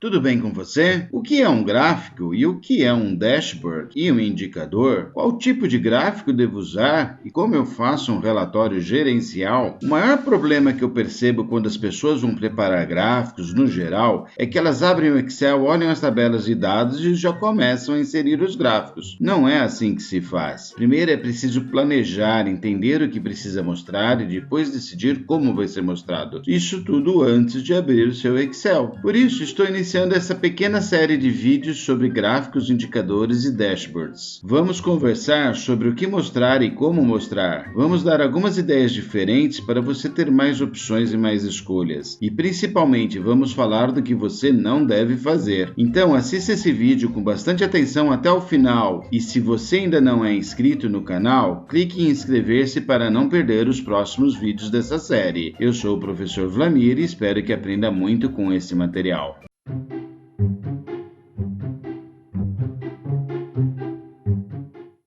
Tudo bem com você? O que é um gráfico e o que é um dashboard e um indicador? Qual tipo de gráfico devo usar e como eu faço um relatório gerencial? O maior problema que eu percebo quando as pessoas vão preparar gráficos, no geral, é que elas abrem o Excel, olham as tabelas de dados e já começam a inserir os gráficos. Não é assim que se faz. Primeiro é preciso planejar, entender o que precisa mostrar e depois decidir como vai ser mostrado. Isso tudo antes de abrir o seu Excel. Por isso, estou iniciando essa pequena série de vídeos sobre gráficos, indicadores e dashboards. Vamos conversar sobre o que mostrar e como mostrar. Vamos dar algumas ideias diferentes para você ter mais opções e mais escolhas. E principalmente vamos falar do que você não deve fazer. Então assista esse vídeo com bastante atenção até o final. E se você ainda não é inscrito no canal, clique em inscrever-se para não perder os próximos vídeos dessa série. Eu sou o professor Vlamir e espero que aprenda muito com esse material.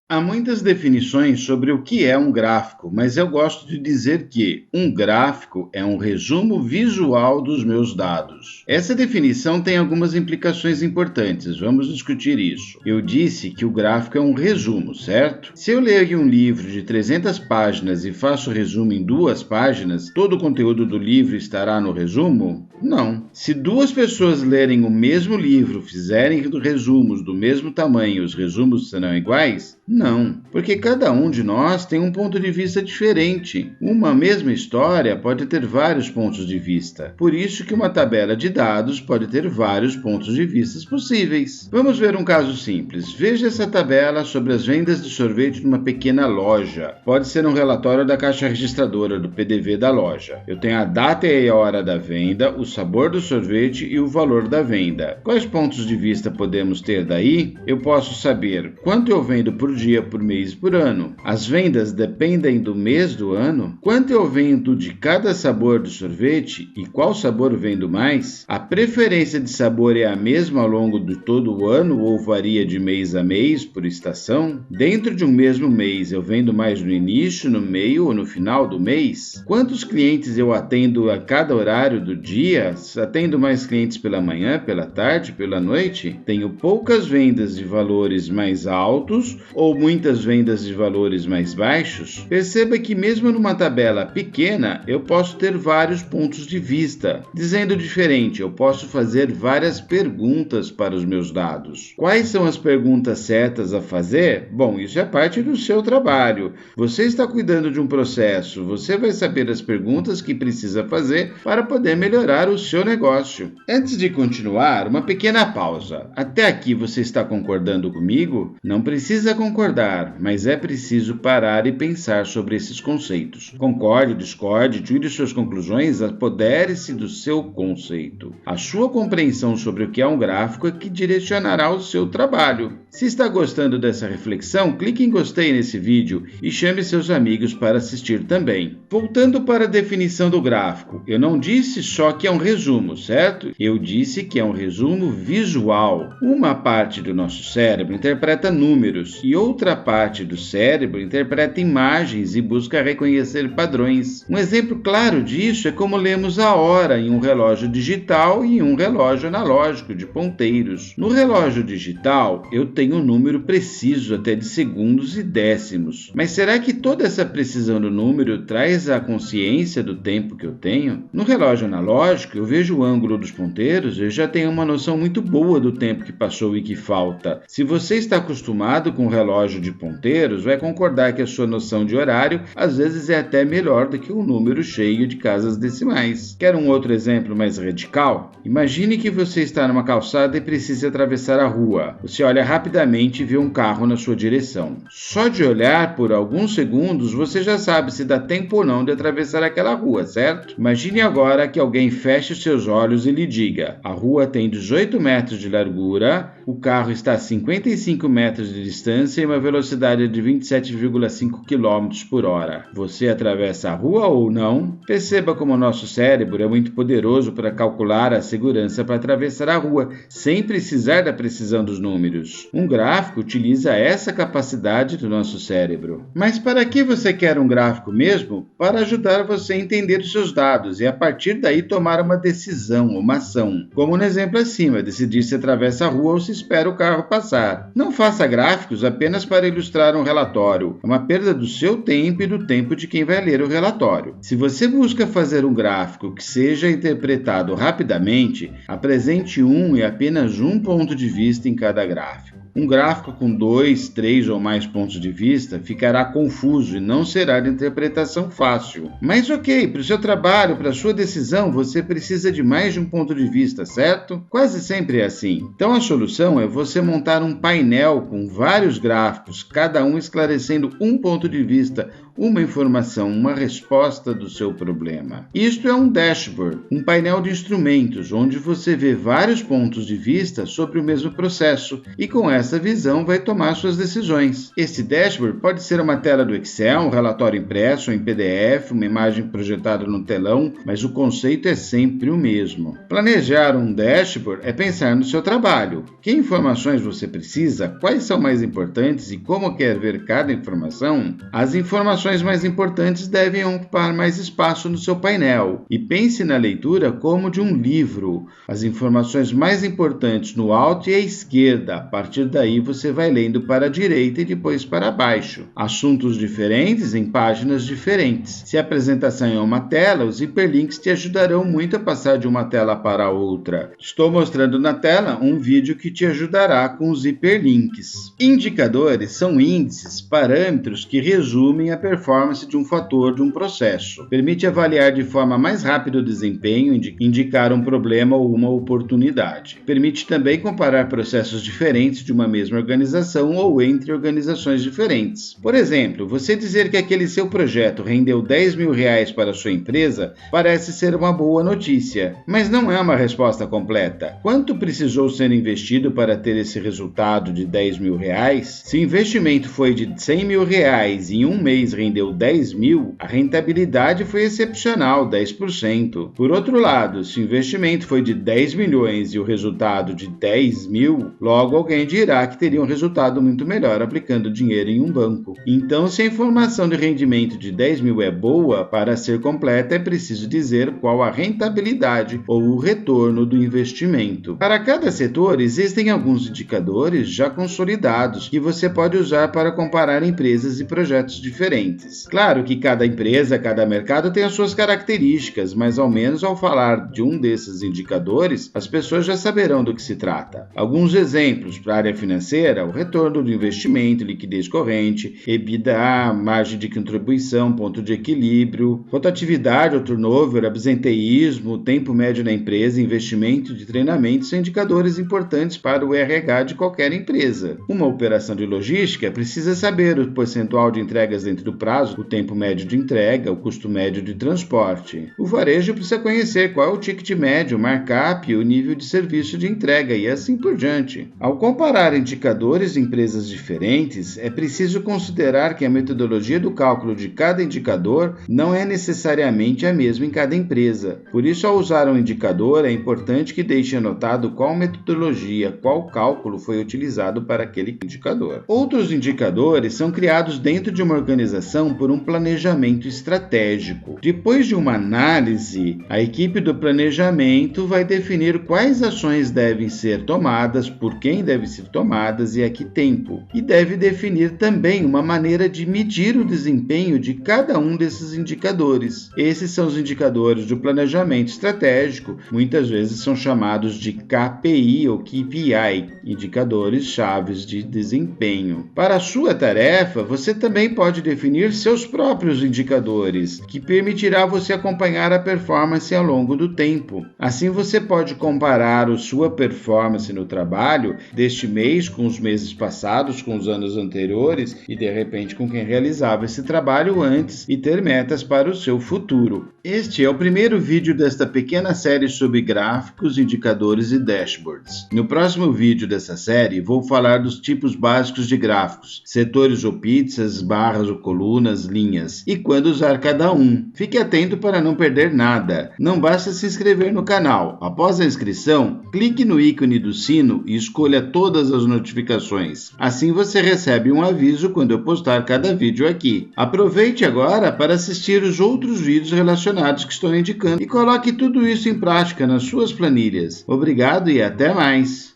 Há muitas definições sobre o que é um gráfico, mas eu gosto de dizer que um gráfico é um resumo visual dos meus dados. Essa definição tem algumas implicações importantes, vamos discutir isso. Eu disse que o gráfico é um resumo, certo? Se eu leio um livro de 300 páginas e faço o resumo em 2 páginas, todo o conteúdo do livro estará no resumo? Não. Se 2 pessoas lerem o mesmo livro, fizerem resumos do mesmo tamanho, os resumos serão iguais? Não, porque cada um de nós tem um ponto de vista diferente. Uma mesma história pode ter vários pontos de vista. Por isso que uma tabela de dados pode ter vários pontos de vista possíveis. Vamos ver um caso simples. Veja essa tabela sobre as vendas de sorvete numa pequena loja. Pode ser um relatório da caixa registradora do PDV da loja. Eu tenho a data e a hora da venda, o sabor do sorvete e o valor da venda. Quais pontos de vista podemos ter daí? Eu posso saber quanto eu vendo por dia, por mês, por ano. As vendas dependem do mês do ano? Quanto eu vendo de cada sabor do sorvete e qual sabor vendo mais? A preferência de sabor é a mesma ao longo de todo o ano ou varia de mês a mês por estação? Dentro de um mesmo mês eu vendo mais no início, no meio ou no final do mês? Quantos clientes eu atendo a cada horário do dia? Atendo mais clientes pela manhã, pela tarde, pela noite? Tenho poucas vendas de valores mais altos ou muitas vendas de valores mais baixos? Perceba que mesmo numa tabela pequena, eu posso ter vários pontos de vista. Dizendo diferente, eu posso fazer várias perguntas para os meus dados. Quais são as perguntas certas a fazer? Bom, isso é parte do seu trabalho. Você está cuidando de um processo, você vai saber as perguntas que precisa fazer para poder melhorar o seu negócio. Antes de continuar, uma pequena pausa. Até aqui você está concordando comigo? Não precisa concordar, mas é preciso parar e pensar sobre esses conceitos. Concorde, discorde, tire suas conclusões, apodere-se do seu conceito. A sua compreensão sobre o que é um gráfico é que direcionará o seu trabalho. Se está gostando dessa reflexão, clique em gostei nesse vídeo e chame seus amigos para assistir também. Voltando para a definição do gráfico, eu não disse só que é um resumo, certo? Eu disse que é um resumo visual. Uma parte do nosso cérebro interpreta números e outra parte do cérebro interpreta imagens e busca reconhecer padrões. Um exemplo claro disso é como lemos a hora em um relógio digital e em um relógio analógico de ponteiros. No relógio digital, eu tenho um número preciso até de segundos e décimos. Mas será que toda essa precisão do número traz a consciência do tempo que eu tenho? No relógio analógico, eu vejo o ângulo dos ponteiros e já tenho uma noção muito boa do tempo que passou e que falta. Se você está acostumado com o relógio de ponteiros, vai concordar que a sua noção de horário às vezes é até melhor do que um número cheio de casas decimais. Quer um outro exemplo mais radical? Imagine que você está numa calçada e precisa atravessar a rua. Você olha rapidamente e vê um carro na sua direção. Só de olhar por alguns segundos, você já sabe se dá tempo ou não de atravessar aquela rua, certo? Imagine agora que alguém feche os seus olhos e lhe diga: a rua tem 18 metros de largura, o carro está a 55 metros de distância e uma velocidade de 27,5 km por hora. Você atravessa a rua ou não? Perceba como o nosso cérebro é muito poderoso para calcular a segurança para atravessar a rua, sem precisar da precisão dos números. Um gráfico utiliza essa capacidade do nosso cérebro. Mas para que você quer um gráfico mesmo? Para ajudar você a entender os seus dados e a partir daí tomar uma decisão, uma ação. Como no exemplo acima, decidir se atravessa a rua ou se espera o carro passar. Não faça gráficos apenas para ilustrar um relatório. É uma perda do seu tempo e do tempo de quem vai ler o relatório. Se você busca fazer um gráfico que seja interpretado rapidamente, apresente um e apenas um ponto de vista em cada gráfico. Um gráfico com 2, 3 ou mais pontos de vista ficará confuso e não será de interpretação fácil. Mas ok, para o seu trabalho, para a sua decisão, você precisa de mais de um ponto de vista, certo? Quase sempre é assim. Então a solução é você montar um painel com vários gráficos, cada um esclarecendo um ponto de vista, uma informação, uma resposta do seu problema. Isto é um dashboard, um painel de instrumentos, onde você vê vários pontos de vista sobre o mesmo processo e com essa visão vai tomar suas decisões. Esse dashboard pode ser uma tela do Excel, um relatório impresso em PDF, uma imagem projetada no telão, mas o conceito é sempre o mesmo. Planejar um dashboard é pensar no seu trabalho. Que informações você precisa? Quais são mais importantes e como quer ver cada informação? As informações mais importantes devem ocupar mais espaço no seu painel. E pense na leitura como de um livro. As informações mais importantes no alto e à esquerda. A partir daí você vai lendo para a direita e depois para baixo. Assuntos diferentes em páginas diferentes. Se a apresentação é uma tela, os hiperlinks te ajudarão muito a passar de uma tela para outra. Estou mostrando na tela um vídeo que te ajudará com os hiperlinks. Indicadores são índices, parâmetros que resumem a performance de um fator de um processo. Permite avaliar de forma mais rápida o desempenho, indicar um problema ou uma oportunidade. Permite também comparar processos diferentes de uma mesma organização ou entre organizações diferentes. Por exemplo, você dizer que aquele seu projeto rendeu R$10.000 para sua empresa parece ser uma boa notícia, mas não é uma resposta completa. Quanto precisou ser investido para ter esse resultado de R$10.000? Se o investimento foi de R$100.000 e em um mês rendeu 10 mil, a rentabilidade foi excepcional, 10%. Por outro lado, se o investimento foi de 10 milhões e o resultado de 10 mil, logo alguém dirá que teria um resultado muito melhor aplicando dinheiro em um banco. Então, se a informação de rendimento de 10 mil é boa, para ser completa é preciso dizer qual a rentabilidade ou o retorno do investimento. Para cada setor, existem alguns indicadores já consolidados que você pode usar para comparar empresas e projetos diferentes. Claro que cada empresa, cada mercado tem as suas características, mas ao menos ao falar de um desses indicadores, as pessoas já saberão do que se trata. Alguns exemplos para a área financeira: o retorno do investimento, liquidez corrente, EBITDA, margem de contribuição, ponto de equilíbrio, rotatividade ou turnover, absenteísmo, tempo médio na empresa, investimento de treinamento são indicadores importantes para o RH de qualquer empresa. Uma operação de logística precisa saber o percentual de entregas dentro do prazo, o tempo médio de entrega, o custo médio de transporte. O varejo precisa conhecer qual é o ticket médio, o markup e o nível de serviço de entrega e assim por diante. Ao comparar indicadores de empresas diferentes, é preciso considerar que a metodologia do cálculo de cada indicador não é necessariamente a mesma em cada empresa. Por isso, ao usar um indicador, é importante que deixe anotado qual metodologia, qual cálculo foi utilizado para aquele indicador. Outros indicadores são criados dentro de uma organização por um planejamento estratégico. Depois de uma análise, a equipe do planejamento vai definir quais ações devem ser tomadas, por quem devem ser tomadas e a que tempo. E deve definir também uma maneira de medir o desempenho de cada um desses indicadores. Esses são os indicadores do planejamento estratégico, muitas vezes são chamados de KPI ou KPI, indicadores chaves de desempenho. Para a sua tarefa, você também pode definir definir seus próprios indicadores, que permitirá você acompanhar a performance ao longo do tempo. Assim você pode comparar a sua performance no trabalho deste mês com os meses passados, com os anos anteriores e de repente com quem realizava esse trabalho antes e ter metas para o seu futuro. Este é o primeiro vídeo desta pequena série sobre gráficos, indicadores e dashboards. No próximo vídeo dessa série, vou falar dos tipos básicos de gráficos, setores ou pizzas, barras ou colunas, linhas, e quando usar cada um. Fique atento para não perder nada. Não basta se inscrever no canal. Após a inscrição, clique no ícone do sino e escolha todas as notificações. Assim você recebe um aviso quando eu postar cada vídeo aqui. Aproveite agora para assistir os outros vídeos relacionados que estou indicando e coloque tudo isso em prática nas suas planilhas. Obrigado e até mais!